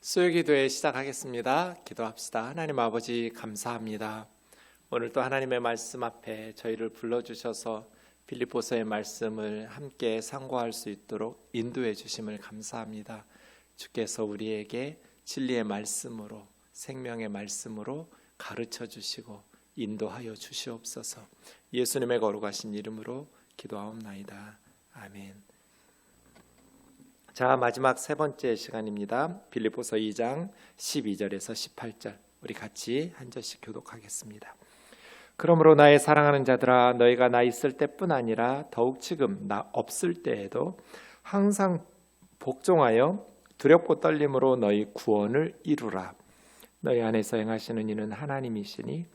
수요기도회 시작하겠습니다. 기도합시다. 하나님 아버지 감사합니다. 오늘도 하나님의 말씀 앞에 저희를 불러주셔서 빌립보서의 말씀을 함께 상고할 수 있도록 인도해 주심을 감사합니다. 주께서 우리에게 진리의 말씀으로 생명의 말씀으로 가르쳐 주시고 인도하여 주시옵소서. 예수님의 거룩하신 이름으로 기도하옵나이다. 아멘. 자, 마지막 세 번째 시간입니다. 빌립보서 2장 12절에서 18절 우리 같이 한 절씩 교독하겠습니다. 그러므로 나의 사랑하는 자들아, 너희가 나 있을 때뿐 아니라 더욱 지금 나 없을 때에도 항상 복종하여 두렵고 떨림으로 너희 구원을 이루라. 너희 안에서 행하시는 이는 하나님이시니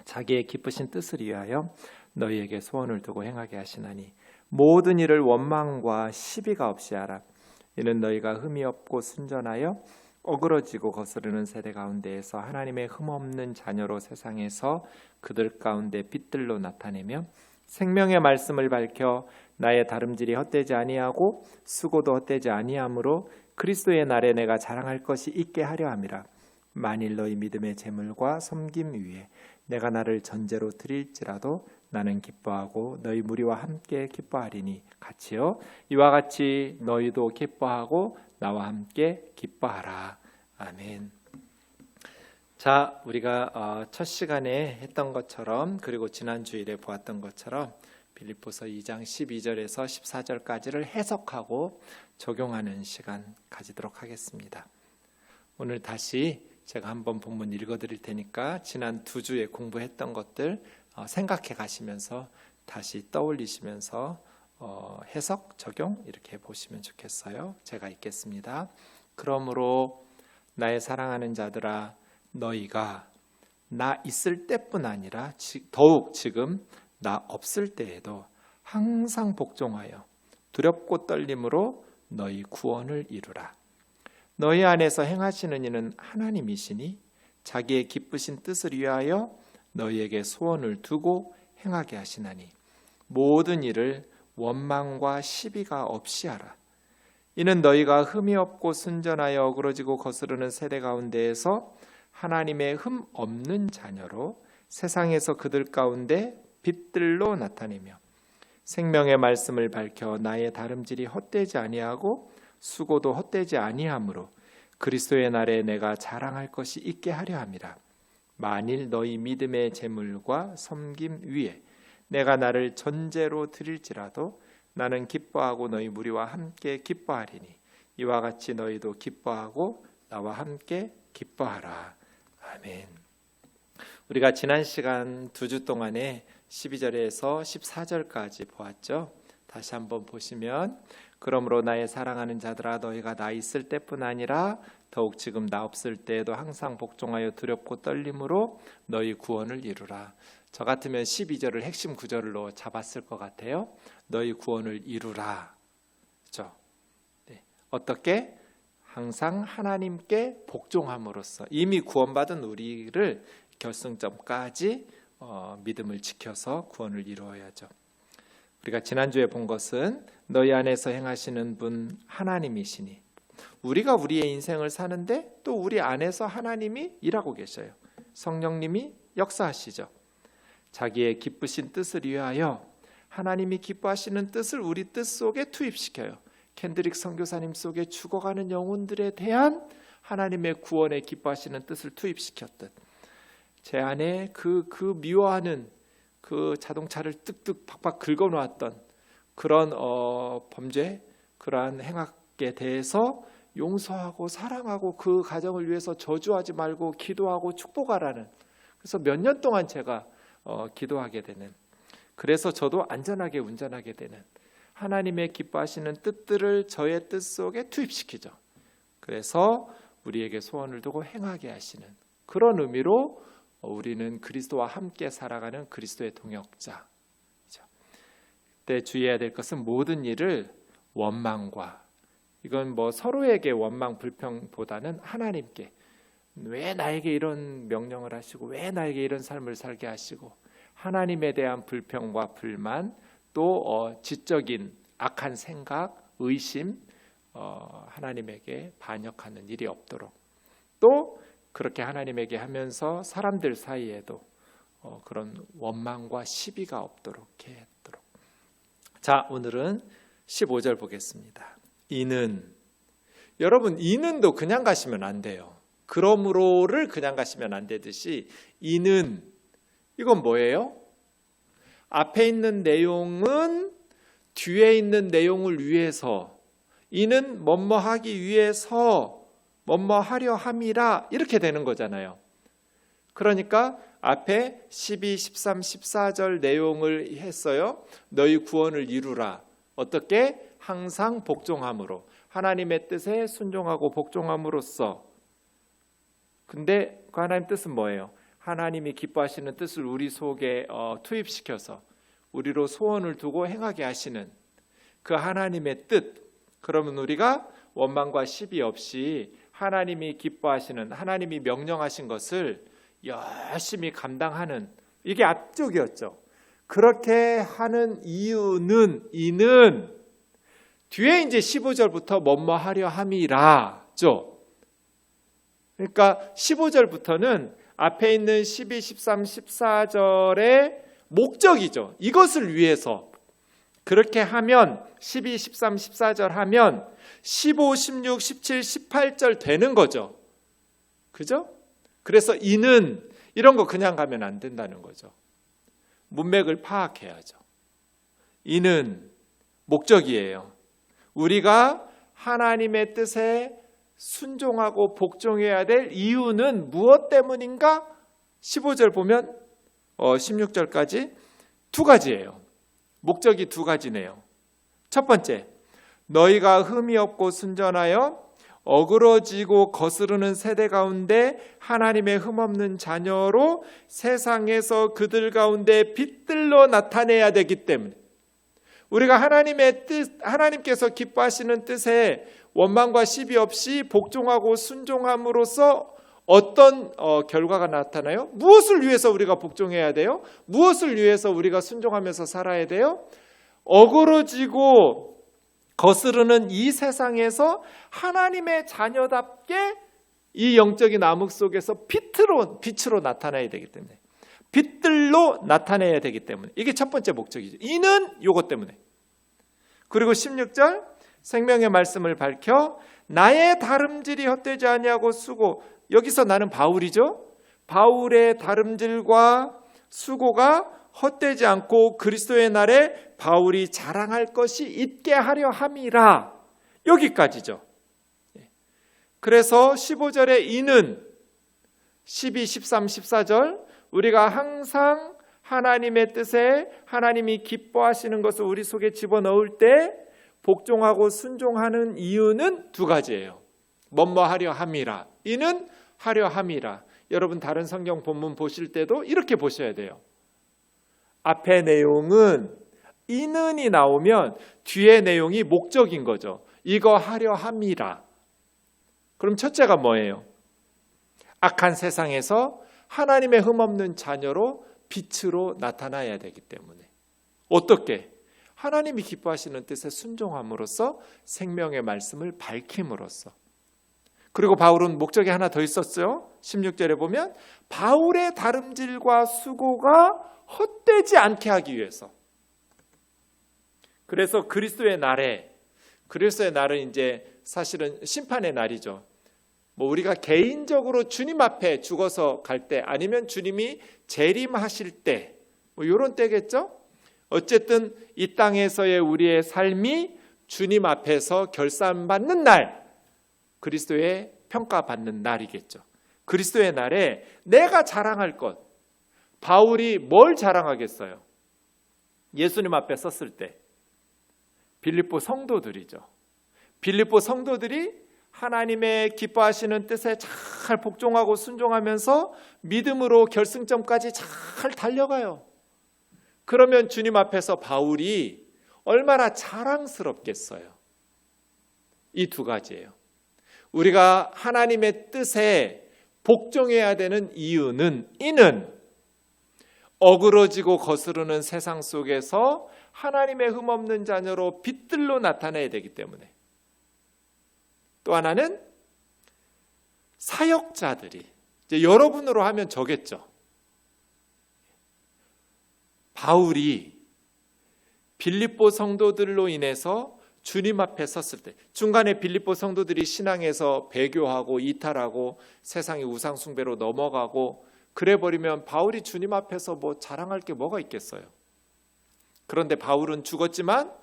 자기의 기쁘신 뜻을 위하여 너희에게 소원을 두고 행하게 하시나니 모든 일을 원망과 시비가 없이 하라. 이는 너희가 흠이 없고 순전하여 어그러지고 거스르는 세대 가운데에서 하나님의 흠없는 자녀로 세상에서 그들 가운데 빛들로 나타내며 생명의 말씀을 밝혀 나의 다름질이 헛되지 아니하고 수고도 헛되지 아니하므로 그리스도의 날에 내가 자랑할 것이 있게 하려 함이라. 만일 너희 믿음의 재물과 섬김 위에 내가 나를 전제로 드릴지라도 나는 기뻐하고 너희 무리와 함께 기뻐하리니 같이요 이와 같이 너희도 기뻐하고 나와 함께 기뻐하라. 아멘. 자, 우리가 첫 시간에 했던 것처럼 그리고 지난 주일에 보았던 것처럼 빌립보서 2장 12절에서 14절까지를 해석하고 적용하는 시간 가지도록 하겠습니다. 오늘 다시 제가 한번 본문 읽어드릴 테니까 지난 두 주에 공부했던 것들 생각해 가시면서 다시 떠올리시면서 해석, 적용 이렇게 보시면 좋겠어요. 제가 읽겠습니다. 그러므로 나의 사랑하는 자들아, 너희가 나 있을 때뿐 아니라 더욱 지금 나 없을 때에도 항상 복종하여 두렵고 떨림으로 너희 구원을 이루라. 너희 안에서 행하시는 이는 하나님이시니 자기의 기쁘신 뜻을 위하여 너희에게 소원을 두고 행하게 하시나니 모든 일을 원망과 시비가 없이 하라. 이는 너희가 흠이 없고 순전하여 어그러지고 거스르는 세대 가운데에서 하나님의 흠 없는 자녀로 세상에서 그들 가운데 빛들로 나타내며 생명의 말씀을 밝혀 나의 다름질이 헛되지 아니하고 수고도 헛되지 아니하므로 그리스도의 날에 내가 자랑할 것이 있게 하려 함이라. 만일 너희 믿음의 재물과 섬김 위에 내가 나를 전제로 드릴지라도 나는 기뻐하고 너희 무리와 함께 기뻐하리니 이와 같이 너희도 기뻐하고 나와 함께 기뻐하라. 아멘. 우리가 지난 시간 두 주 동안에 12절에서 14절까지 보았죠. 다시 한번 보시면 그러므로 나의 사랑하는 자들아, 너희가 나 있을 때뿐 아니라 더욱 지금 나 없을 때에도 항상 복종하여 두렵고 떨림으로 너희 구원을 이루라. 저 같으면 12절을 핵심 구절로 잡았을 것 같아요. 너희 구원을 이루라. 그렇죠? 네. 어떻게? 항상 하나님께 복종함으로써 이미 구원받은 우리를 결승점까지 믿음을 지켜서 구원을 이루어야죠. 우리가 지난주에 본 것은 너희 안에서 행하시는 분 하나님이시니 우리가 우리의 인생을 사는데 또 우리 안에서 하나님이 일하고 계셔요. 성령님이 역사하시죠. 자기의 기쁘신 뜻을 위하여 하나님이 기뻐하시는 뜻을 우리 뜻 속에 투입시켜요. 캔드릭 선교사님 속에 죽어가는 영혼들에 대한 하나님의 구원에 기뻐하시는 뜻을 투입시켰듯 제 안에 그 미워하는 그 자동차를 뜩뜩 박박 긁어놓았던 그런 범죄, 그러한 행악에 대해서 용서하고 사랑하고 그 가정을 위해서 저주하지 말고 기도하고 축복하라는, 그래서 몇 년 동안 제가 기도하게 되는, 그래서 저도 안전하게 운전하게 되는 하나님의 기뻐하시는 뜻들을 저의 뜻 속에 투입시키죠. 그래서 우리에게 소원을 두고 행하게 하시는 그런 의미로 우리는 그리스도와 함께 살아가는 그리스도의 동역자. 그때 주의해야 될 것은 모든 일을 원망과, 이건 서로에게 원망 불평보다는 하나님께 왜 나에게 이런 명령을 하시고 왜 나에게 이런 삶을 살게 하시고 하나님에 대한 불평과 불만, 또 지적인 악한 생각, 의심, 하나님에게 반역하는 일이 없도록, 또 그렇게 하나님에게 하면서 사람들 사이에도 그런 원망과 시비가 없도록 했도록. 자, 오늘은 15절 보겠습니다. 이는, 여러분 이는도 그냥 가시면 안 돼요. 그러므로를 그냥 가시면 안 되듯이 이는, 이건 뭐예요? 앞에 있는 내용은 뒤에 있는 내용을 위해서, 이는 뭐뭐 하기 위해서 뭐뭐 하려 함이라, 이렇게 되는 거잖아요. 그러니까 앞에 12, 13, 14절 내용을 했어요. 너희 구원을 이루라. 어떻게? 항상 복종함으로, 하나님의 뜻에 순종하고 복종함으로써. 근데 그 하나님 뜻은 뭐예요? 하나님이 기뻐하시는 뜻을 우리 속에 투입시켜서 우리로 소원을 두고 행하게 하시는 그 하나님의 뜻. 그러면 우리가 원망과 시비 없이 하나님이 기뻐하시는, 하나님이 명령하신 것을 열심히 감당하는, 이게 앞쪽이었죠. 그렇게 하는 이유는, 이는 뒤에 이제 15절부터 뭐뭐 하려 함이라죠. 그러니까 15절부터는 앞에 있는 12, 13, 14절의 목적이죠. 이것을 위해서 그렇게 하면 12, 13, 14절 하면 15, 16, 17, 18절 되는 거죠. 그죠? 그래서 이는, 이런 거 그냥 가면 안 된다는 거죠. 문맥을 파악해야죠. 이는 목적이에요. 우리가 하나님의 뜻에 순종하고 복종해야 될 이유는 무엇 때문인가? 15절 보면 16절까지 두 가지예요. 목적이 두 가지네요. 첫 번째, 너희가 흠이 없고 순전하여 어그러지고 거스르는 세대 가운데 하나님의 흠없는 자녀로 세상에서 그들 가운데 빛들로 나타내야 되기 때문에, 우리가 하나님의 뜻, 하나님께서 기뻐하시는 뜻에 원망과 시비 없이 복종하고 순종함으로써 어떤 결과가 나타나요? 무엇을 위해서 우리가 복종해야 돼요? 무엇을 위해서 우리가 순종하면서 살아야 돼요? 어그러지고 거스르는 이 세상에서 하나님의 자녀답게 이 영적인 암흑 속에서 빛으로 나타나야 되기 때문에, 빛들로 나타내야 되기 때문에, 이게 첫 번째 목적이죠. 이는 요것 때문에. 그리고 16절, 생명의 말씀을 밝혀 나의 다름질이 헛되지 아니하고 수고, 여기서 나는 바울이죠. 바울의 다름질과 수고가 헛되지 않고 그리스도의 날에 바울이 자랑할 것이 있게 하려 함이라. 여기까지죠. 그래서 15절에 이는, 12, 13, 14절, 우리가 항상 하나님의 뜻에 하나님이 기뻐하시는 것을 우리 속에 집어넣을 때 복종하고 순종하는 이유는 두 가지예요. 뭐뭐 하려 함이라. 이는 하려 함이라. 여러분 다른 성경 본문 보실 때도 이렇게 보셔야 돼요. 앞에 내용은 이는이 나오면 뒤에 내용이 목적인 거죠. 이거 하려 함이라. 그럼 첫째가 뭐예요? 악한 세상에서 하나님의 흠없는 자녀로 빛으로 나타나야 되기 때문에. 어떻게? 하나님이 기뻐하시는 뜻에 순종함으로써 생명의 말씀을 밝힘으로써. 그리고 바울은 목적이 하나 더 있었어요. 16절에 보면 바울의 다름질과 수고가 헛되지 않게 하기 위해서. 그래서 그리스도의 날은 이제 사실은 심판의 날이죠. 우리가 개인적으로 주님 앞에 죽어서 갈 때, 아니면 주님이 재림하실 때, 이런 때겠죠. 어쨌든 이 땅에서의 우리의 삶이 주님 앞에서 결산받는 날, 그리스도의 평가받는 날이겠죠. 그리스도의 날에 내가 자랑할 것, 바울이 뭘 자랑하겠어요? 예수님 앞에 섰을 때 빌립보 성도들이죠. 빌립보 성도들이 하나님의 기뻐하시는 뜻에 잘 복종하고 순종하면서 믿음으로 결승점까지 잘 달려가요. 그러면 주님 앞에서 바울이 얼마나 자랑스럽겠어요. 이 두 가지예요. 우리가 하나님의 뜻에 복종해야 되는 이유는, 이는 어그러지고 거스르는 세상 속에서 하나님의 흠없는 자녀로 빛들로 나타내야 되기 때문에. 또 하나는 사역자들이, 이제 여러분으로 하면 저겠죠. 바울이 빌립보 성도들로 인해서 주님 앞에 섰을 때, 중간에 빌립보 성도들이 신앙에서 배교하고 이탈하고 세상의 우상 숭배로 넘어가고 그래 버리면 바울이 주님 앞에서 뭐 자랑할 게 뭐가 있겠어요. 그런데 바울은 죽었지만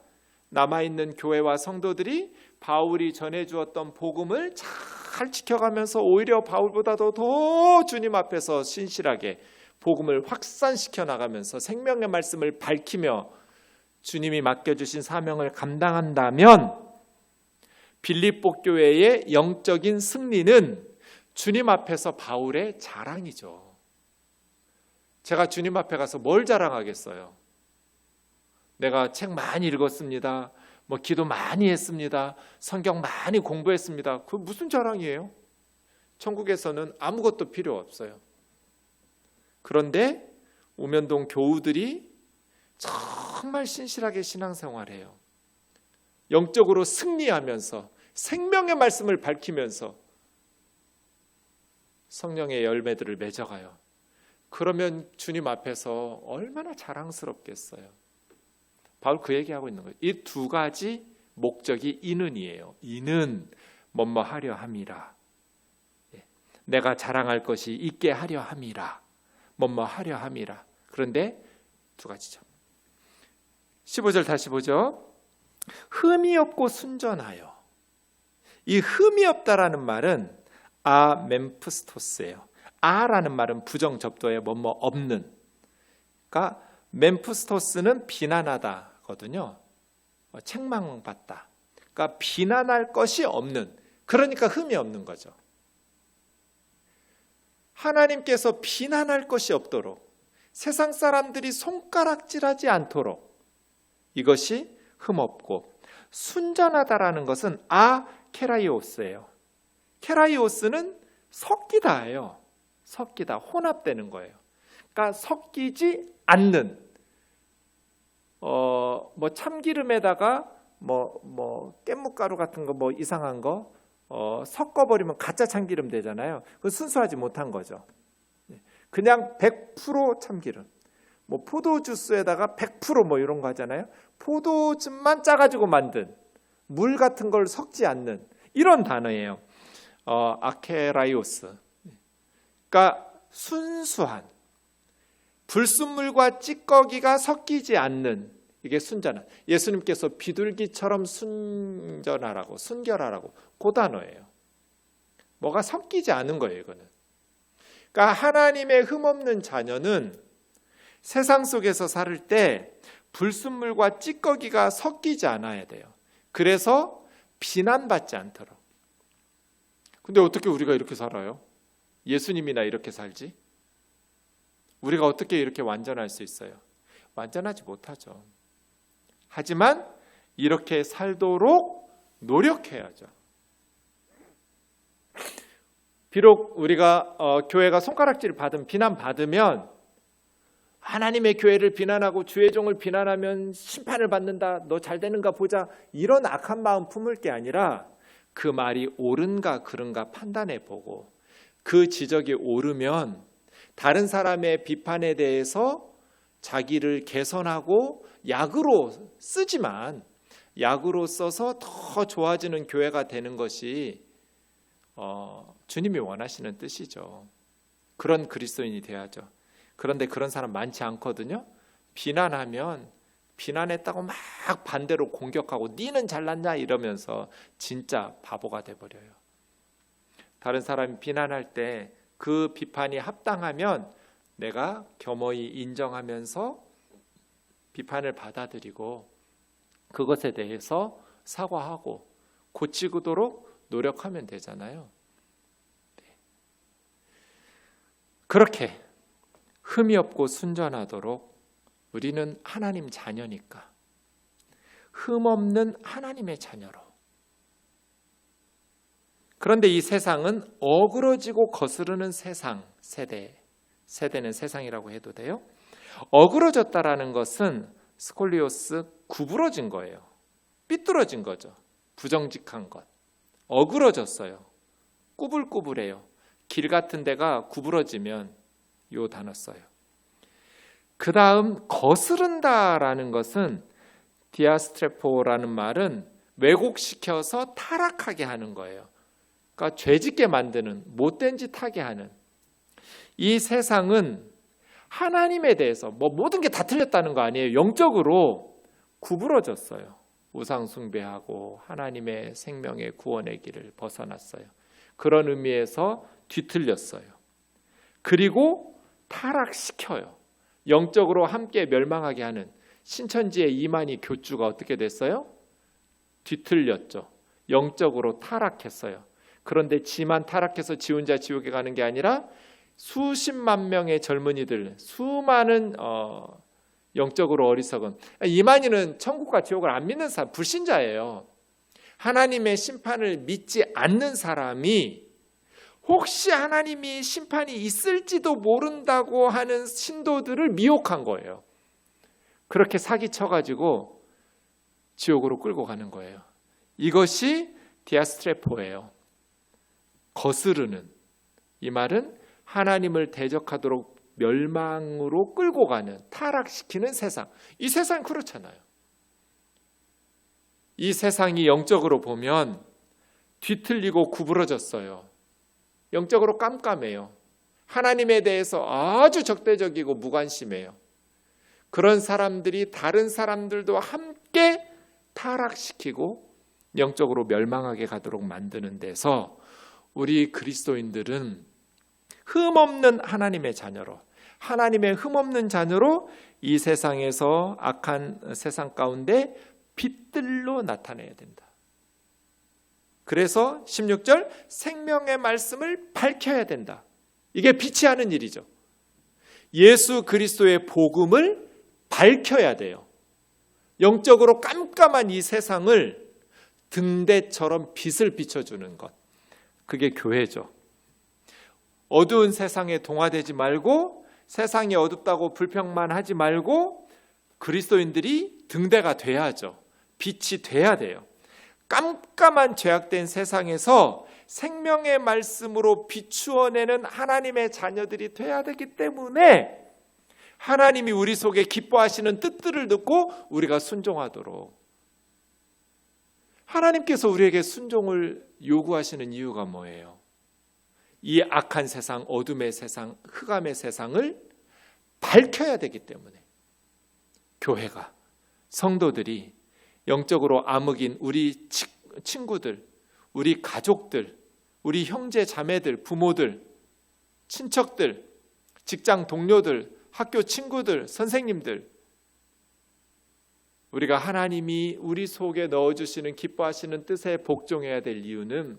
남아있는 교회와 성도들이 바울이 전해주었던 복음을 잘 지켜가면서 오히려 바울보다도 더 주님 앞에서 신실하게 복음을 확산시켜 나가면서 생명의 말씀을 밝히며 주님이 맡겨주신 사명을 감당한다면 빌립보 교회의 영적인 승리는 주님 앞에서 바울의 자랑이죠. 제가 주님 앞에 가서 뭘 자랑하겠어요? 내가 책 많이 읽었습니다. 뭐 기도 많이 했습니다. 성경 많이 공부했습니다. 그거 무슨 자랑이에요? 천국에서는 아무것도 필요 없어요. 그런데 우면동 교우들이 정말 신실하게 신앙생활해요. 영적으로 승리하면서 생명의 말씀을 밝히면서 성령의 열매들을 맺어가요. 그러면 주님 앞에서 얼마나 자랑스럽겠어요. 바울 그 얘기하고 있는 거예요. 이 두 가지 목적이 이는이에요. 이는 뭐뭐 하려 함이라. 내가 자랑할 것이 있게 하려 함이라. 뭐뭐 하려 함이라. 그런데 두 가지죠. 15절 다시 보죠. 흠이 없고 순전하여. 이 흠이 없다라는 말은 멤프스토스예요. 아라는 말은 부정접두에 뭐뭐 없는. 그러니까 멤프스토스는 비난하다거든요. 책망받다. 그러니까 비난할 것이 없는. 그러니까 흠이 없는 거죠. 하나님께서 비난할 것이 없도록, 세상 사람들이 손가락질하지 않도록, 이것이 흠없고 순전하다라는 것은 케라이오스예요. 케라이오스는 섞이다예요. 섞이다, 혼합되는 거예요. 그러니까 섞이지 않는, 뭐 참기름에다가 뭐 깻묵가루 같은 거 뭐 이상한 거 섞어버리면 가짜 참기름 되잖아요. 그건 순수하지 못한 거죠. 그냥 100% 참기름. 뭐 포도주스에다가 100% 뭐 이런 거 하잖아요. 포도즙만 짜가지고 만든 물 같은 걸 섞지 않는 이런 단어예요. 아케라이오스. 그러니까 순수한, 불순물과 찌꺼기가 섞이지 않는, 이게 순전한. 예수님께서 비둘기처럼 순전하라고, 순결하라고 그 단어예요. 뭐가 섞이지 않은 거예요, 이거는. 그러니까 하나님의 흠없는 자녀는 세상 속에서 살 때 불순물과 찌꺼기가 섞이지 않아야 돼요. 그래서 비난받지 않도록. 근데 어떻게 우리가 이렇게 살아요? 예수님이나 이렇게 살지? 우리가 어떻게 이렇게 완전할 수 있어요? 완전하지 못하죠. 하지만 이렇게 살도록 노력해야죠. 비록 우리가 교회가 손가락질 받은, 비난받으면 하나님의 교회를 비난하고 주의 종을 비난하면 심판을 받는다, 너 잘 되는가 보자, 이런 악한 마음 품을 게 아니라 그 말이 옳은가 그른가 판단해 보고 그 지적이 옳으면 다른 사람의 비판에 대해서 자기를 개선하고 약으로 쓰지만 약으로 써서 더 좋아지는 교회가 되는 것이 주님이 원하시는 뜻이죠. 그런 그리스도인이 돼야죠. 그런데 그런 사람 많지 않거든요. 비난하면 비난했다고 막 반대로 공격하고 니는 잘났냐 이러면서 진짜 바보가 돼버려요. 다른 사람이 비난할 때 그 비판이 합당하면 내가 겸허히 인정하면서 비판을 받아들이고 그것에 대해서 사과하고 고치도록 노력하면 되잖아요. 그렇게 흠이 없고 순전하도록 우리는 하나님 자녀니까 흠 없는 하나님의 자녀로. 그런데 이 세상은 어그러지고 거스르는 세상, 세대는 세상이라고 해도 돼요. 어그러졌다라는 것은 스콜리오스 구부러진 거예요. 삐뚤어진 거죠. 부정직한 것, 어그러졌어요. 꾸불꾸불해요. 길 같은 데가 구부러지면 요 단어 써요. 그 다음 거스른다라는 것은 디아스트레포라는 말은 왜곡시켜서 타락하게 하는 거예요. 그러니까 죄짓게 만드는, 못된 짓 하게 하는. 이 세상은 하나님에 대해서 모든 게 다 틀렸다는 거 아니에요. 영적으로 구부러졌어요. 우상 숭배하고 하나님의 생명의 구원의 길을 벗어났어요. 그런 의미에서 뒤틀렸어요. 그리고 타락시켜요. 영적으로 함께 멸망하게 하는 신천지의 이만희 교주가 어떻게 됐어요? 뒤틀렸죠. 영적으로 타락했어요. 그런데 지만 타락해서 지 혼자 지옥에 가는 게 아니라 수십만 명의 젊은이들, 수많은 영적으로 어리석은, 이만희는 천국과 지옥을 안 믿는 사람, 불신자예요. 하나님의 심판을 믿지 않는 사람이 혹시 하나님이 심판이 있을지도 모른다고 하는 신도들을 미혹한 거예요. 그렇게 사기쳐가지고 지옥으로 끌고 가는 거예요. 이것이 디아스트레포예요. 거스르는. 이 말은 하나님을 대적하도록 멸망으로 끌고 가는, 타락시키는 세상. 이 세상 그렇잖아요. 이 세상이 영적으로 보면 뒤틀리고 구부러졌어요. 영적으로 깜깜해요. 하나님에 대해서 아주 적대적이고 무관심해요. 그런 사람들이 다른 사람들도 함께 타락시키고 영적으로 멸망하게 가도록 만드는 데서 우리 그리스도인들은 흠없는 하나님의 자녀로, 하나님의 흠없는 자녀로 이 세상에서 악한 세상 가운데 빛들로 나타내야 된다. 그래서 16절 생명의 말씀을 밝혀야 된다. 이게 빛이 하는 일이죠. 예수 그리스도의 복음을 밝혀야 돼요. 영적으로 깜깜한 이 세상을 등대처럼 빛을 비춰주는 것. 그게 교회죠. 어두운 세상에 동화되지 말고 세상이 어둡다고 불평만 하지 말고 그리스도인들이 등대가 돼야죠. 빛이 돼야 돼요. 깜깜한 죄악된 세상에서 생명의 말씀으로 비추어내는 하나님의 자녀들이 돼야 되기 때문에 하나님이 우리 속에 기뻐하시는 뜻들을 듣고 우리가 순종하도록, 하나님께서 우리에게 순종을 요구하시는 이유가 뭐예요? 이 악한 세상, 어둠의 세상, 흑암의 세상을 밝혀야 되기 때문에 교회가, 성도들이 영적으로 암흑인 우리 친구들, 우리 가족들, 우리 형제 자매들, 부모들, 친척들, 직장 동료들, 학교 친구들, 선생님들, 우리가 하나님이 우리 속에 넣어주시는 기뻐하시는 뜻에 복종해야 될 이유는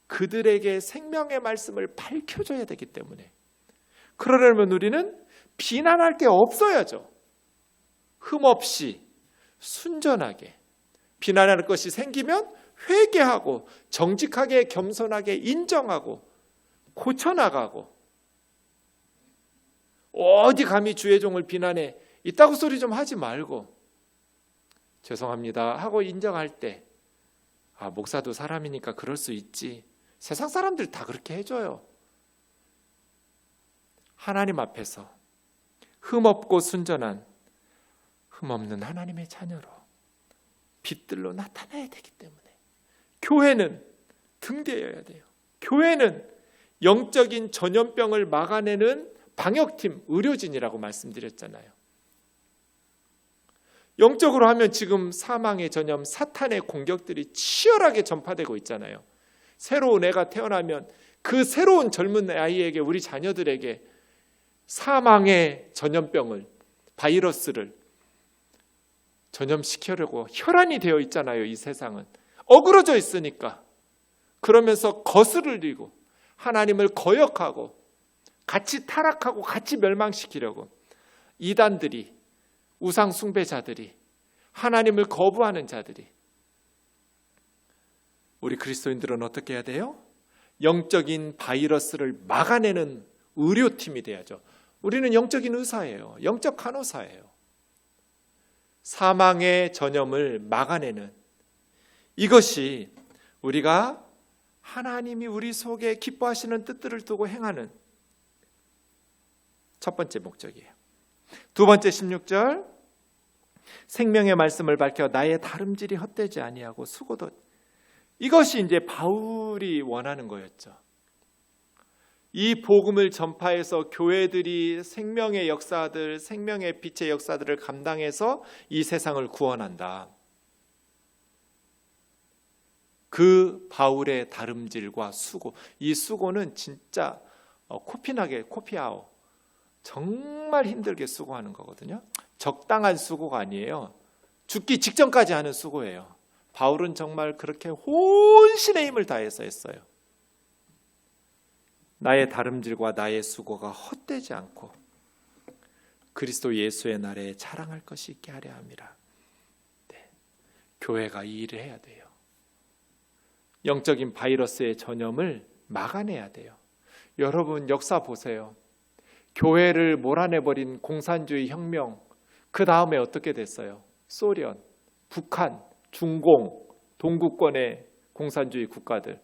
그들에게 생명의 말씀을 밝혀줘야 되기 때문에, 그러려면 우리는 비난할 게 없어야죠. 흠없이 순전하게 비난할 것이 생기면 회개하고 정직하게 겸손하게 인정하고 고쳐나가고, 어디 감히 주의 종을 비난해 이따구 소리 좀 하지 말고 죄송합니다 하고 인정할 때, 목사도 사람이니까 그럴 수 있지, 세상 사람들 다 그렇게 해줘요. 하나님 앞에서 흠없고 순전한, 흠없는 하나님의 자녀로 빛들로 나타나야 되기 때문에 교회는 등대여야 돼요. 교회는 영적인 전염병을 막아내는 방역팀, 의료진이라고 말씀드렸잖아요. 영적으로 하면 지금 사망의 전염, 사탄의 공격들이 치열하게 전파되고 있잖아요. 새로운 애가 태어나면 그 새로운 젊은 아이에게, 우리 자녀들에게 사망의 전염병을, 바이러스를 전염시키려고 혈안이 되어 있잖아요. 이 세상은 어그러져 있으니까. 그러면서 거스르리고 하나님을 거역하고 같이 타락하고 같이 멸망시키려고 이단들이, 우상 숭배자들이, 하나님을 거부하는 자들이, 우리 그리스도인들은 어떻게 해야 돼요? 영적인 바이러스를 막아내는 의료팀이 돼야죠. 우리는 영적인 의사예요. 영적 간호사예요. 사망의 전염을 막아내는, 이것이 우리가 하나님이 우리 속에 기뻐하시는 뜻들을 두고 행하는 첫 번째 목적이에요. 두 번째 16절, 생명의 말씀을 밝혀 나의 다름질이 헛되지 아니하고 수고도, 이것이 이제 바울이 원하는 거였죠. 이 복음을 전파해서 교회들이 생명의 역사들, 생명의 빛의 역사들을 감당해서 이 세상을 구원한다. 그 바울의 다름질과 수고, 이 수고는 진짜 코피나게 코피아오, 정말 힘들게 수고하는 거거든요. 적당한 수고가 아니에요. 죽기 직전까지 하는 수고예요. 바울은 정말 그렇게 혼신의 힘을 다해서 했어요. 나의 다름질과 나의 수고가 헛되지 않고 그리스도 예수의 날에 자랑할 것이 있게 하려 함이라. 네, 교회가 이 일을 해야 돼요. 영적인 바이러스의 전염을 막아내야 돼요. 여러분 역사 보세요. 교회를 몰아내버린 공산주의 혁명, 그 다음에 어떻게 됐어요? 소련, 북한, 중공, 동구권의 공산주의 국가들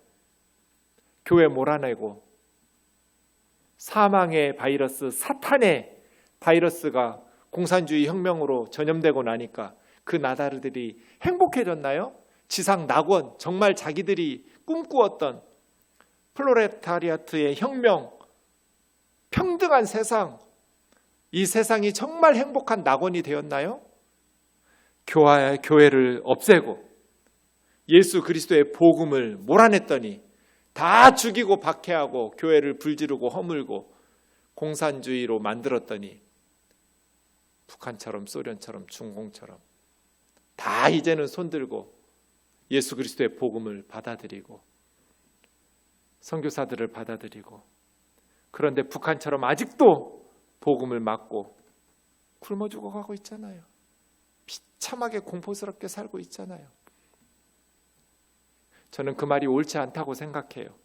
교회 몰아내고 사망의 바이러스, 사탄의 바이러스가 공산주의 혁명으로 전염되고 나니까 그 나라들이 행복해졌나요? 지상 낙원, 정말 자기들이 꿈꾸었던 플로레타리아트의 혁명, 평등한 세상, 이 세상이 정말 행복한 낙원이 되었나요? 교회를 없애고 예수 그리스도의 복음을 몰아냈더니 다 죽이고 박해하고 교회를 불지르고 허물고 공산주의로 만들었더니 북한처럼 소련처럼 중공처럼 다 이제는 손들고 예수 그리스도의 복음을 받아들이고 선교사들을 받아들이고, 그런데 북한처럼 아직도 복음을 막고 굶어 죽어가고 있잖아요. 비참하게 공포스럽게 살고 있잖아요. 저는 그 말이 옳지 않다고 생각해요.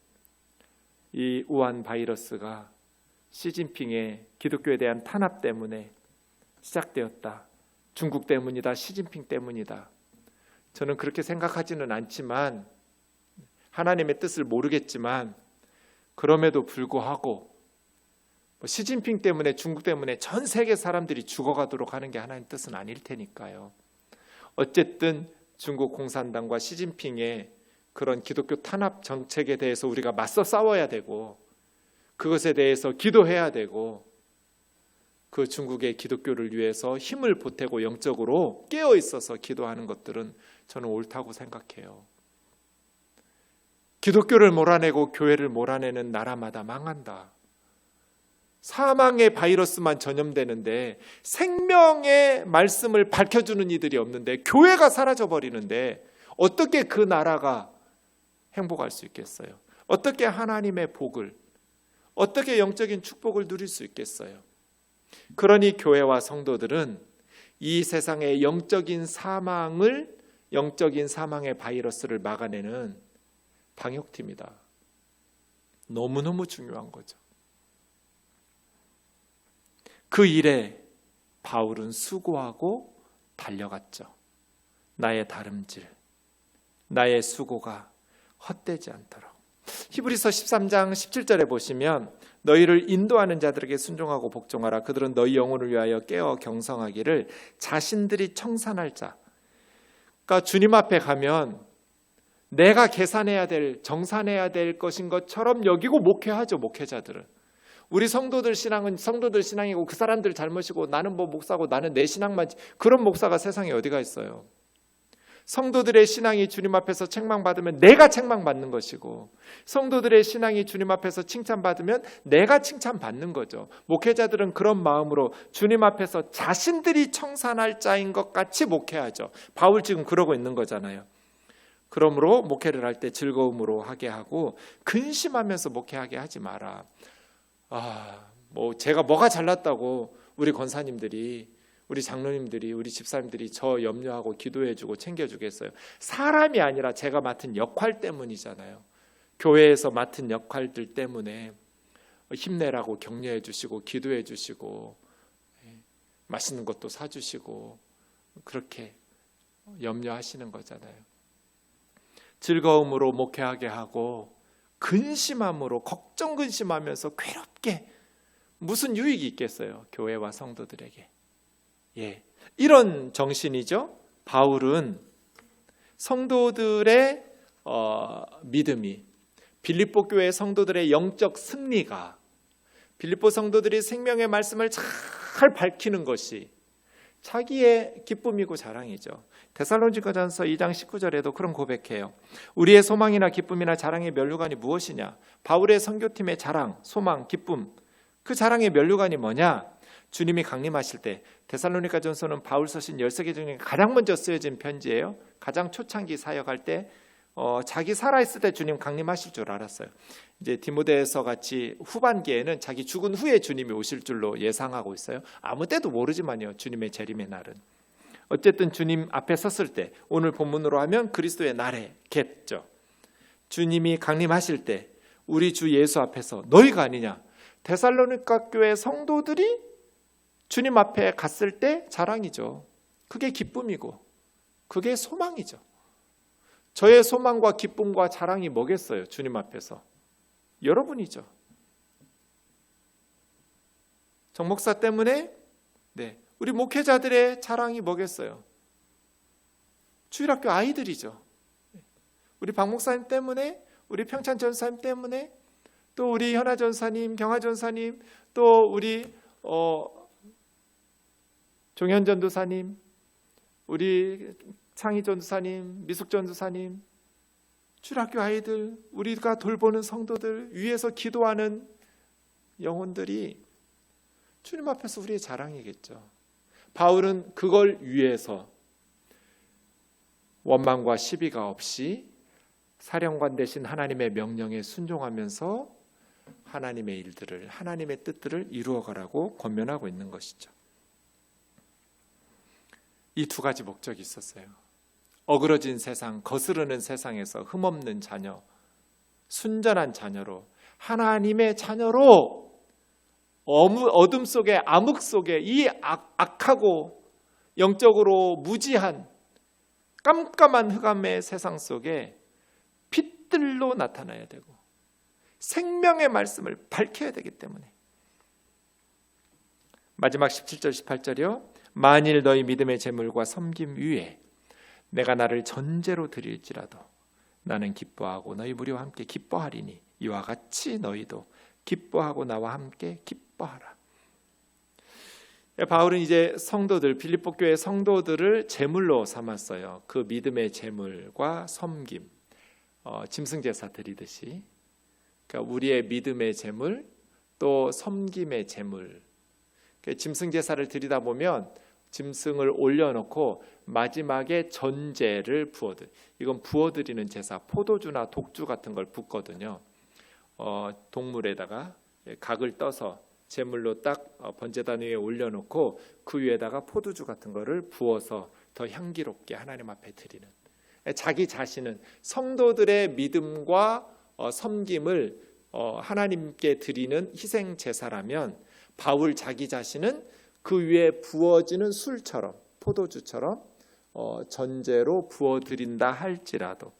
이 우한 바이러스가 시진핑의 기독교에 대한 탄압 때문에 시작되었다. 중국 때문이다. 시진핑 때문이다. 저는 그렇게 생각하지는 않지만, 하나님의 뜻을 모르겠지만, 그럼에도 불구하고 시진핑 때문에, 중국 때문에 전 세계 사람들이 죽어가도록 하는 게 하나님의 뜻은 아닐 테니까요. 어쨌든 중국 공산당과 시진핑의 그런 기독교 탄압 정책에 대해서 우리가 맞서 싸워야 되고, 그것에 대해서 기도해야 되고, 그 중국의 기독교를 위해서 힘을 보태고 영적으로 깨어 있어서 기도하는 것들은 저는 옳다고 생각해요. 기독교를 몰아내고 교회를 몰아내는 나라마다 망한다. 사망의 바이러스만 전염되는데 생명의 말씀을 밝혀주는 이들이 없는데, 교회가 사라져버리는데 어떻게 그 나라가 행복할 수 있겠어요? 어떻게 하나님의 복을, 어떻게 영적인 축복을 누릴 수 있겠어요? 그러니 교회와 성도들은 이 세상의 영적인 사망의 바이러스를 막아내는 방역팀이다. 너무너무 중요한 거죠. 그 일에 바울은 수고하고 달려갔죠. 나의 다름질, 나의 수고가 헛되지 않도록. 히브리서 13장 17절에 보시면, 너희를 인도하는 자들에게 순종하고 복종하라. 그들은 너희 영혼을 위하여 깨어 경성하기를 자신들이 청산할 자. 그러니까 주님 앞에 가면 내가 계산해야 될, 정산해야 될 것인 것처럼 여기고 목회하죠. 목회자들은. 우리 성도들 신앙은 성도들 신앙이고 그 사람들 잘못이고 나는 뭐 목사고 나는 내 신앙만, 그런 목사가 세상에 어디가 있어요? 성도들의 신앙이 주님 앞에서 책망받으면 내가 책망받는 것이고, 성도들의 신앙이 주님 앞에서 칭찬받으면 내가 칭찬받는 거죠. 목회자들은 그런 마음으로 주님 앞에서 자신들이 청산할 자인 것 같이 목회하죠. 바울 지금 그러고 있는 거잖아요. 그러므로 목회를 할 때 즐거움으로 하게 하고 근심하면서 목회하게 하지 마라. 제가 뭐가 잘났다고 우리 권사님들이, 우리 장로님들이, 우리 집사님들이 저 염려하고 기도해주고 챙겨주겠어요? 사람이 아니라 제가 맡은 역할 때문이잖아요. 교회에서 맡은 역할들 때문에 힘내라고 격려해 주시고 기도해 주시고 맛있는 것도 사주시고 그렇게 염려하시는 거잖아요. 즐거움으로 목회하게 하고 근심함으로 걱정 근심하면서 괴롭게 무슨 유익이 있겠어요? 교회와 성도들에게. 이런 정신이죠. 바울은 성도들의 믿음이, 빌립보 교회 성도들의 영적 승리가, 빌립보 성도들이 생명의 말씀을 잘 밝히는 것이 자기의 기쁨이고 자랑이죠. 데살로니가전서 2장 19절에도 그런 고백해요. 우리의 소망이나 기쁨이나 자랑의 면류관이 무엇이냐? 바울의 선교팀의 자랑, 소망, 기쁨, 그 자랑의 면류관이 뭐냐? 주님이 강림하실 때, 데살로니가전서는 바울 서신 13개 중에 가장 먼저 쓰여진 편지예요. 가장 초창기 사역할 때 자기 살아있을 때 주님 강림하실 줄 알았어요. 이제 디모데서 같이 후반기에는 자기 죽은 후에 주님이 오실 줄로 예상하고 있어요. 아무 때도 모르지만요, 주님의 재림의 날은. 어쨌든 주님 앞에 섰을 때, 오늘 본문으로 하면 그리스도의 날에겠죠. 주님이 강림하실 때 우리 주 예수 앞에서 너희가 아니냐, 데살로니가 교회 성도들이 주님 앞에 갔을 때 자랑이죠. 그게 기쁨이고 그게 소망이죠. 저의 소망과 기쁨과 자랑이 뭐겠어요? 주님 앞에서 여러분이죠. 정 목사 때문에 우리 목회자들의 자랑이 뭐겠어요? 주일학교 아이들이죠. 우리 박 목사님 때문에, 우리 평찬 전사님 때문에, 또 우리 현아 전사님, 경아 전사님, 또 우리 종현 전도사님, 우리 창희 전도사님, 미숙 전도사님, 주일학교 아이들, 우리가 돌보는 성도들, 위에서 기도하는 영혼들이 주님 앞에서 우리의 자랑이겠죠. 바울은 그걸 위해서 원망과 시비가 없이 사령관 되신 하나님의 명령에 순종하면서 하나님의 일들을, 하나님의 뜻들을 이루어가라고 권면하고 있는 것이죠. 이 두 가지 목적이 있었어요. 어그러진 세상, 거스르는 세상에서 흠없는 자녀, 순전한 자녀로, 하나님의 자녀로 어둠 속에, 암흑 속에, 이 악하고 영적으로 무지한 깜깜한 흑암의 세상 속에 빛들로 나타나야 되고 생명의 말씀을 밝혀야 되기 때문에. 마지막 17절 18절이요. 만일 너희 믿음의 재물과 섬김 위에 내가 나를 전제로 드릴지라도 나는 기뻐하고 너희 무리와 함께 기뻐하리니 이와 같이 너희도 기뻐하고 나와 함께 기뻐하라. 바울은 이제 성도들, 빌립보 교회 성도들을 제물로 삼았어요. 그 믿음의 제물과 섬김, 짐승제사 드리듯이. 그러니까 우리의 믿음의 제물, 또 섬김의 제물. 짐승제사를 드리다 보면 짐승을 올려놓고 마지막에 전제를 부어드려. 이건 부어드리는 제사, 포도주나 독주 같은 걸 붓거든요. 동물에다가 각을 떠서 제물로 딱 번제단 위에 올려놓고 그 위에다가 포도주 같은 거를 부어서 더 향기롭게 하나님 앞에 드리는. 자기 자신은 성도들의 믿음과 섬김을 하나님께 드리는 희생 제사라면, 바울 자기 자신은 그 위에 부어지는 술처럼, 포도주처럼 전제로 부어드린다 할지라도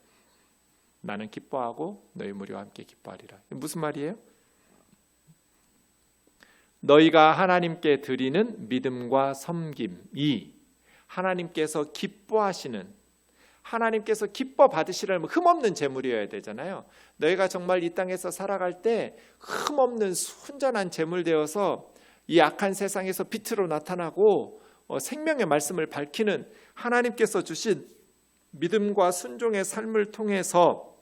나는 기뻐하고 너희 무리와 함께 기뻐하리라. 무슨 말이에요? 너희가 하나님께 드리는 믿음과 섬김이 하나님께서 기뻐하시는, 하나님께서 기뻐 받으시려면 흠없는 제물이어야 되잖아요. 너희가 정말 이 땅에서 살아갈 때 흠없는 순전한 제물 되어서 이 악한 세상에서 빛으로 나타나고 생명의 말씀을 밝히는 하나님께서 주신 믿음과 순종의 삶을 통해서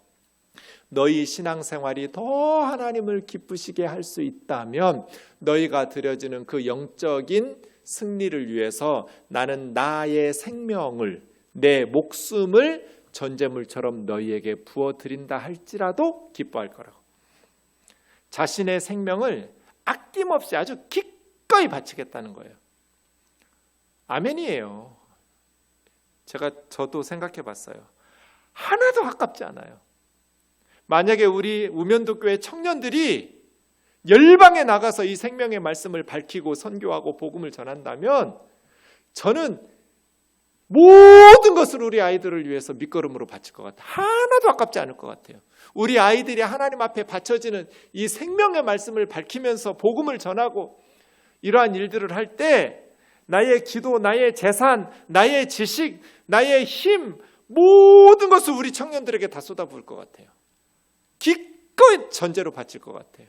너희 신앙생활이 더 하나님을 기쁘시게 할 수 있다면 너희가 드려지는 그 영적인 승리를 위해서 나는 나의 생명을, 내 목숨을 전제물처럼 너희에게 부어드린다 할지라도 기뻐할 거라고. 자신의 생명을 아낌없이 아주 기꺼이 바치겠다는 거예요. 아멘이에요. 저도 생각해 봤어요. 하나도 아깝지 않아요. 만약에 우리 우면도교회 청년들이 열방에 나가서 이 생명의 말씀을 밝히고 선교하고 복음을 전한다면 저는 모든 것을 우리 아이들을 위해서 밑거름으로 바칠 것 같아요. 하나도 아깝지 않을 것 같아요. 우리 아이들이 하나님 앞에 바쳐지는 이 생명의 말씀을 밝히면서 복음을 전하고 이러한 일들을 할 때 나의 기도, 나의 재산, 나의 지식, 나의 힘, 모든 것을 우리 청년들에게 다 쏟아부을 것 같아요. 기꺼이 전제로 바칠 것 같아요.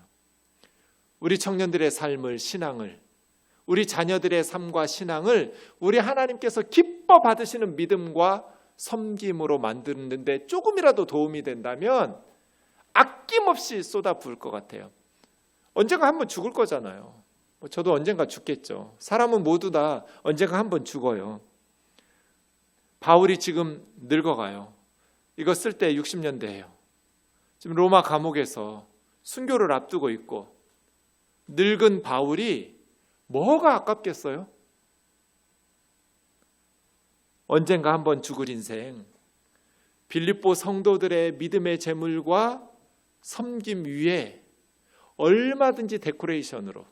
우리 청년들의 삶을, 신앙을, 우리 자녀들의 삶과 신앙을 우리 하나님께서 기뻐 받으시는 믿음과 섬김으로 만드는데 조금이라도 도움이 된다면 아낌없이 쏟아부을 것 같아요. 언젠가 한번 죽을 거잖아요. 저도 언젠가 죽겠죠. 사람은 모두 다 언젠가 한번 죽어요. 바울이 지금 늙어가요. 이거 쓸 때 60년대예요. 지금 로마 감옥에서 순교를 앞두고 있고 늙은 바울이 뭐가 아깝겠어요? 언젠가 한번 죽을 인생, 빌립보 성도들의 믿음의 재물과 섬김 위에 얼마든지 데코레이션으로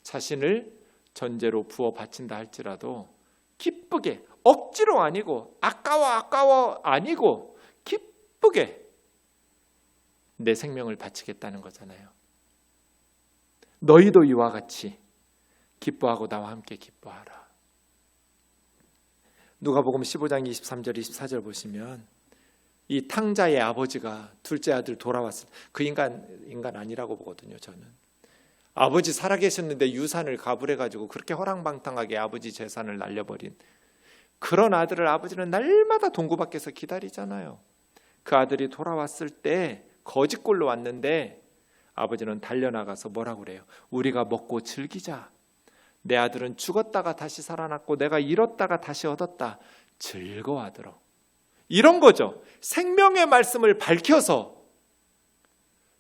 자신을 전제로 부어 바친다 할지라도 기쁘게, 억지로 아니고 아까워 아니고 기쁘게 내 생명을 바치겠다는 거잖아요. 너희도 이와 같이 기뻐하고 나와 함께 기뻐하라. 누가복음 15장 23절 24절 보시면 이 탕자의 아버지가 둘째 아들 돌아왔을 때, 그 인간 아니라고 보거든요. 저는 아버지 살아계셨는데 유산을 가불해가지고 그렇게 허랑방탕하게 아버지 재산을 날려버린 그런 아들을 아버지는 날마다 동구 밖에서 기다리잖아요. 그 아들이 돌아왔을 때 거짓골로 왔는데 아버지는 달려나가서 뭐라고 그래요? 우리가 먹고 즐기자. 내 아들은 죽었다가 다시 살아났고 내가 잃었다가 다시 얻었다. 즐거워하더라. 이런 거죠. 생명의 말씀을 밝혀서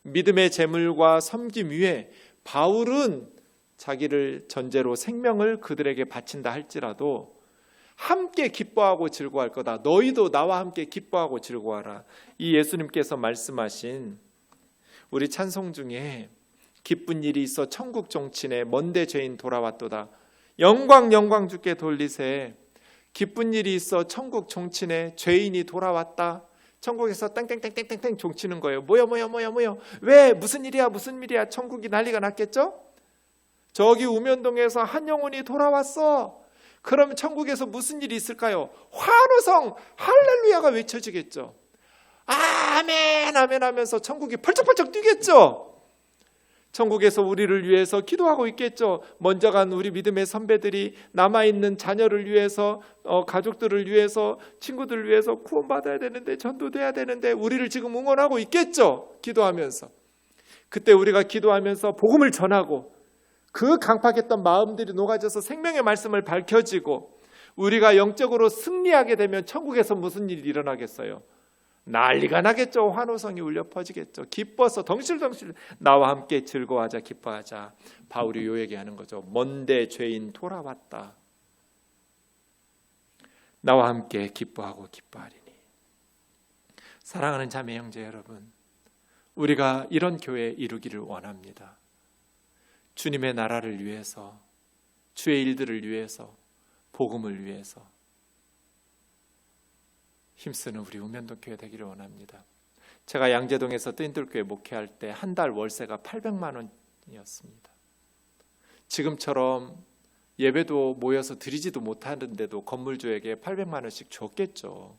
믿음의 재물과 섬김 위에 바울은 자기를 전제로 생명을 그들에게 바친다 할지라도 함께 기뻐하고 즐거워할 거다. 너희도 나와 함께 기뻐하고 즐거워하라. 이 예수님께서 말씀하신 우리 찬송 중에 기쁜 일이 있어 천국 종친에 먼데 죄인 돌아왔도다. 영광 주께 돌리세. 기쁜 일이 있어 천국 종친에 죄인이 돌아왔다. 천국에서 땡땡땡땡땡 종치는 거예요. 뭐야. 왜? 무슨 일이야? 천국이 난리가 났겠죠? 저기 우면동에서 한 영혼이 돌아왔어. 그러면 천국에서 무슨 일이 있을까요? 환호성, 할렐루야가 외쳐지겠죠. 아멘 하면서 천국이 펄쩍펄쩍 뛰겠죠. 천국에서 우리를 위해서 기도하고 있겠죠. 먼저 간 우리 믿음의 선배들이 남아있는 자녀를 위해서, 가족들을 위해서, 친구들을 위해서 구원받아야 되는데, 전도돼야 되는데 우리를 지금 응원하고 있겠죠. 기도하면서. 그때 우리가 기도하면서 복음을 전하고 그 강팍했던 마음들이 녹아져서 생명의 말씀을 밝혀지고 우리가 영적으로 승리하게 되면 천국에서 무슨 일이 일어나겠어요? 난리가 나겠죠. 환호성이 울려 퍼지겠죠. 기뻐서 덩실덩실 나와 함께 즐거워하자, 기뻐하자. 바울이 요 얘기하는 거죠. 먼데 죄인 돌아왔다. 나와 함께 기뻐하고 기뻐하리니. 사랑하는 자매 형제 여러분, 우리가 이런 교회 이루기를 원합니다. 주님의 나라를 위해서, 주의 일들을 위해서, 복음을 위해서 힘쓰는 우리 우면동 교회 되기를 원합니다. 제가 양재동에서 뜨인들교회 목회할 때 한 달 월세가 800만 원이었습니다. 지금처럼 예배도 모여서 드리지도 못하는데도 건물주에게 800만 원씩 줬겠죠.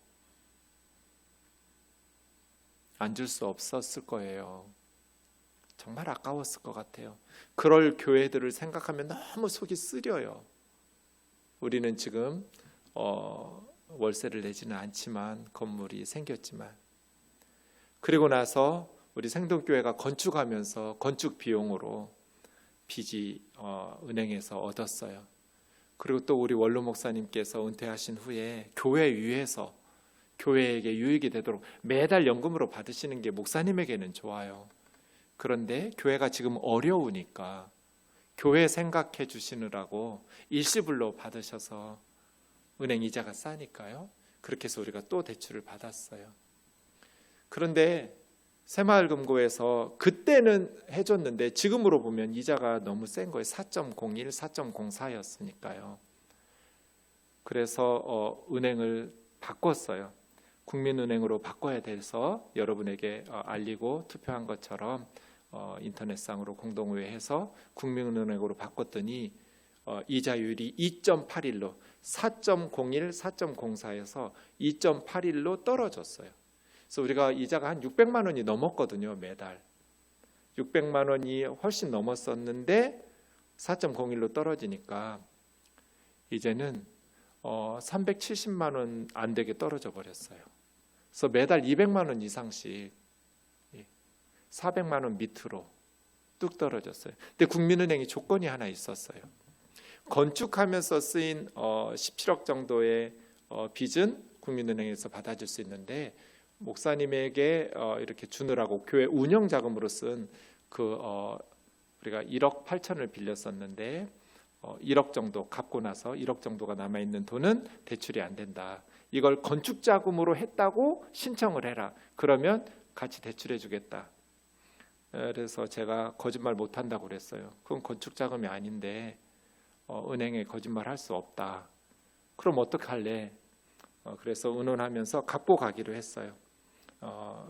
안 줄 수 없었을 거예요. 정말 아까웠을 것 같아요. 그럴 교회들을 생각하면 너무 속이 쓰려요. 우리는 지금 월세를 내지는 않지만 건물이 생겼지만, 그리고 나서 우리 생동교회가 건축하면서 건축 비용으로 빚이 은행에서 얻었어요. 그리고 또 우리 원로 목사님께서 은퇴하신 후에 교회 위에서 교회에게 유익이 되도록 매달 연금으로 받으시는 게 목사님에게는 좋아요. 그런데 교회가 지금 어려우니까 교회 생각해 주시느라고 일시불로 받으셔서 은행 이자가 싸니까요. 그렇게 해서 우리가 또 대출을 받았어요. 그런데 새마을금고에서 그때는 해줬는데 지금으로 보면 이자가 너무 센 거예요. 4.01, 4.04였으니까요. 그래서 은행을 바꿨어요. 국민은행으로 바꿔야 돼서 여러분에게 알리고 투표한 것처럼 인터넷상으로 공동의회해서 국민은행으로 바꿨더니 이자율이 2.81로 4.01, 4.04에서 2.81로 떨어졌어요. 그래서 우리가 이자가 한 600만 원이 넘었거든요. 매달 600만 원이 훨씬 넘었었는데 4.01로 떨어지니까 이제는 370만 원 안 되게 떨어져 버렸어요. 그래서 매달 200만 원 이상씩 400만 원 밑으로 뚝 떨어졌어요. 근데 국민은행이 조건이 하나 있었어요. 건축하면서 쓰인 17억 정도의 빚은 국민은행에서 받아줄 수 있는데 목사님에게 이렇게 주느라고 교회 운영 자금으로 쓴 우리가 1억 8천을 빌렸었는데 1억 정도 갚고 나서 1억 정도가 남아있는 돈은 대출이 안 된다. 이걸 건축 자금으로 했다고 신청을 해라. 그러면 같이 대출해 주겠다. 그래서 제가 거짓말 못 한다고 그랬어요. 그건 건축 자금이 아닌데 은행에 거짓말 할 수 없다. 그럼 어떡할래? 그래서 의논하면서 갚고 가기로 했어요.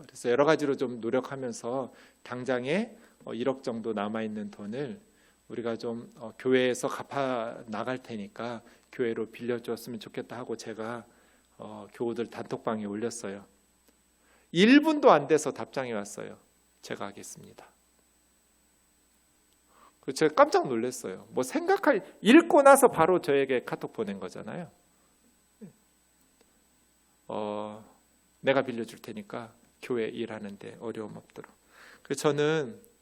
그래서 여러 가지로 좀 노력하면서 당장에 1억 정도 남아있는 돈을 우리가 좀 교회에서 갚아 나갈 테니까 교회로 빌려줬으면 좋겠다 하고 제가 교우들 단톡방에 올렸어요. 1분도 안 돼서 답장이 왔어요. 제가 하겠습니다. 제가 깜짝 놀랐어요. 읽고 나서 바로 저에게 카톡 보낸 거잖아요. 내가 빌려줄 테니까 교회 일하는데 어려움 없도록. 그래서 저는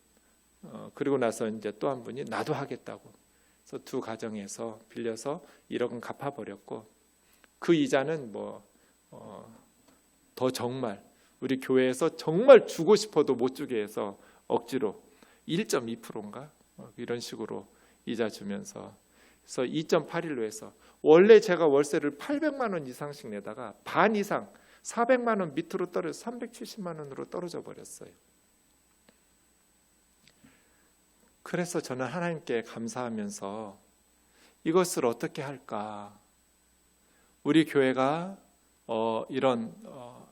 그리고 나서 이제 또 한 분이 나도 하겠다고. 그래서 두 가정에서 빌려서 1억은 갚아버렸고 그 이자는 더 정말 우리 교회에서 정말 주고 싶어도 못 주게 해서 억지로 1.2%인가 이런 식으로 이자 주면서 그래서 2.81로 해서 원래 제가 월세를 800만 원 이상씩 내다가 반 이상 400만 원 밑으로 떨어져 370만 원으로 떨어져 버렸어요. 그래서 저는 하나님께 감사하면서 이것을 어떻게 할까? 우리 교회가 이런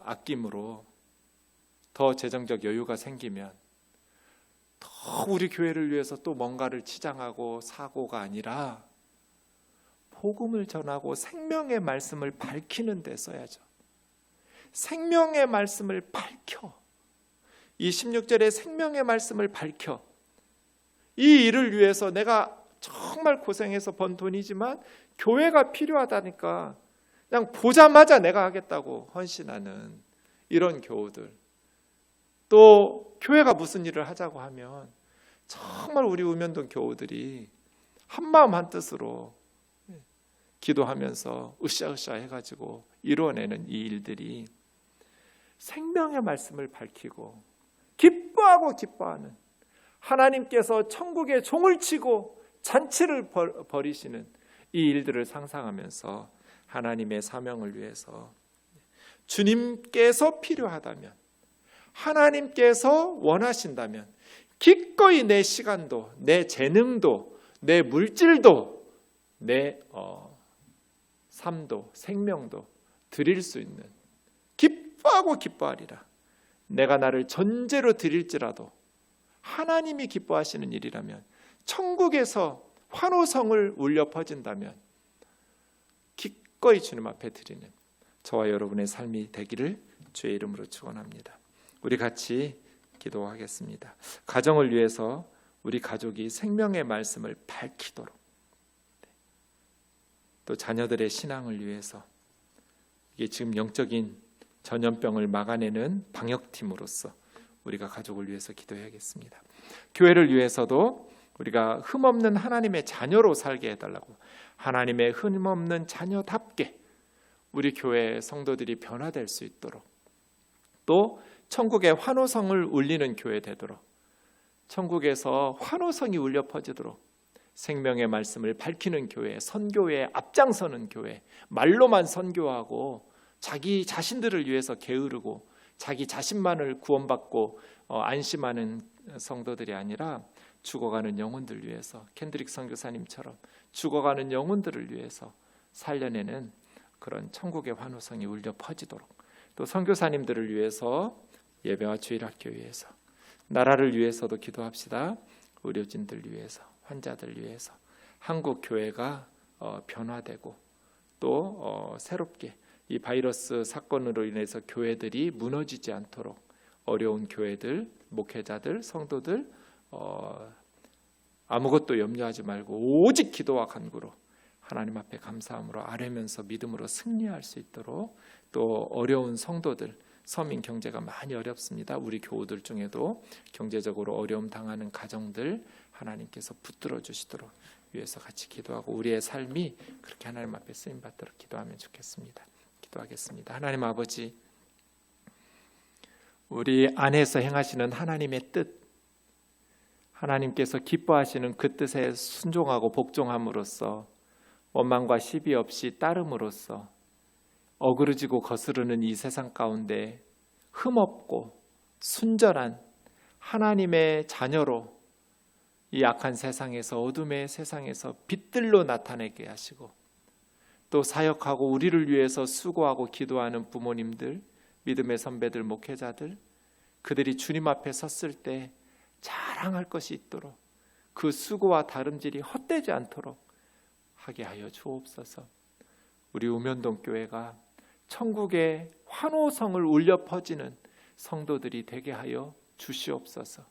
아낌으로 더 재정적 여유가 생기면 더 우리 교회를 위해서 또 뭔가를 치장하고 사고가 아니라 복음을 전하고 생명의 말씀을 밝히는 데 써야죠. 생명의 말씀을 밝혀. 이 16절에 생명의 말씀을 밝혀. 이 일을 위해서 내가 정말 고생해서 번 돈이지만 교회가 필요하다니까 그냥 보자마자 내가 하겠다고 헌신하는 이런 교우들. 또 교회가 무슨 일을 하자고 하면 정말 우리 우면동 교우들이 한마음 한뜻으로 기도하면서 으쌰으쌰 해가지고 이루어내는 이 일들이 생명의 말씀을 밝히고 기뻐하고 기뻐하는 하나님께서 천국에 종을 치고 잔치를 벌이시는 이 일들을 상상하면서 하나님의 사명을 위해서 주님께서 필요하다면 하나님께서 원하신다면 기꺼이 내 시간도 내 재능도 내 물질도 내 삶도 생명도 드릴 수 있는 기뻐하고 기뻐하리라. 내가 나를 전제로 드릴지라도 하나님이 기뻐하시는 일이라면 천국에서 환호성을 울려 퍼진다면 기꺼이 주님 앞에 드리는 저와 여러분의 삶이 되기를 주의 이름으로 축원합니다. 우리 같이 기도하겠습니다. 가정을 위해서 우리 가족이 생명의 말씀을 밝히도록 또 자녀들의 신앙을 위해서 이게 지금 영적인 전염병을 막아내는 방역팀으로서 우리가 가족을 위해서 기도해야겠습니다. 교회를 위해서도 우리가 흠없는 하나님의 자녀로 살게 해달라고 하나님의 흠없는 자녀답게 우리 교회 성도들이 변화될 수 있도록 또 천국의 환호성을 울리는 교회 되도록 천국에서 환호성이 울려 퍼지도록 생명의 말씀을 밝히는 교회, 선교에 앞장서는 교회, 말로만 선교하고 자기 자신들을 위해서 게으르고 자기 자신만을 구원받고 안심하는 성도들이 아니라 죽어가는 영혼들 위해서 켄드릭 선교사님처럼 죽어가는 영혼들을 위해서 살려내는 그런 천국의 환호성이 울려 퍼지도록, 또 선교사님들을 위해서, 예배와 주일학교 위해서, 나라를 위해서도 기도합시다. 의료진들 위해서, 환자들 위해서, 한국 교회가 변화되고 또 새롭게 이 바이러스 사건으로 인해서 교회들이 무너지지 않도록 어려운 교회들, 목회자들, 성도들 아무것도 염려하지 말고 오직 기도와 간구로 하나님 앞에 감사함으로 아뢰면서 믿음으로 승리할 수 있도록, 또 어려운 성도들, 서민 경제가 많이 어렵습니다. 우리 교우들 중에도 경제적으로 어려움 당하는 가정들 하나님께서 붙들어 주시도록 위해서 같이 기도하고 우리의 삶이 그렇게 하나님 앞에 쓰임 받도록 기도하면 좋겠습니다. 기도하겠습니다. 하나님 아버지, 우리 안에서 행하시는 하나님의 뜻, 하나님께서 기뻐하시는 그 뜻에 순종하고 복종함으로써 원망과 시비 없이 따름으로써 어그러지고 거스르는 이 세상 가운데 흠없고 순전한 하나님의 자녀로 이 악한 세상에서, 어둠의 세상에서 빛들로 나타내게 하시고, 또 사역하고 우리를 위해서 수고하고 기도하는 부모님들, 믿음의 선배들, 목회자들, 그들이 주님 앞에 섰을 때 자랑할 것이 있도록 그 수고와 다름질이 헛되지 않도록 하게 하여 주옵소서. 우리 우면동 교회가 천국의 환호성을 울려 퍼지는 성도들이 되게 하여 주시옵소서.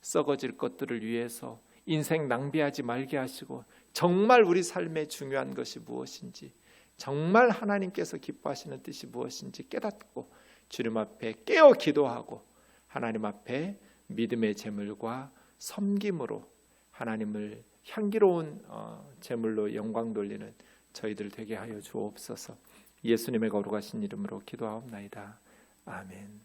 썩어질 것들을 위해서 인생 낭비하지 말게 하시고, 정말 우리 삶에 중요한 것이 무엇인지, 정말 하나님께서 기뻐하시는 뜻이 무엇인지 깨닫고 주님 앞에 깨어 기도하고 하나님 앞에 믿음의 제물과 섬김으로 하나님을 향기로운 제물로 영광 돌리는 저희들 되게 하여 주옵소서. 예수님의 거룩하신 이름으로 기도하옵나이다. 아멘.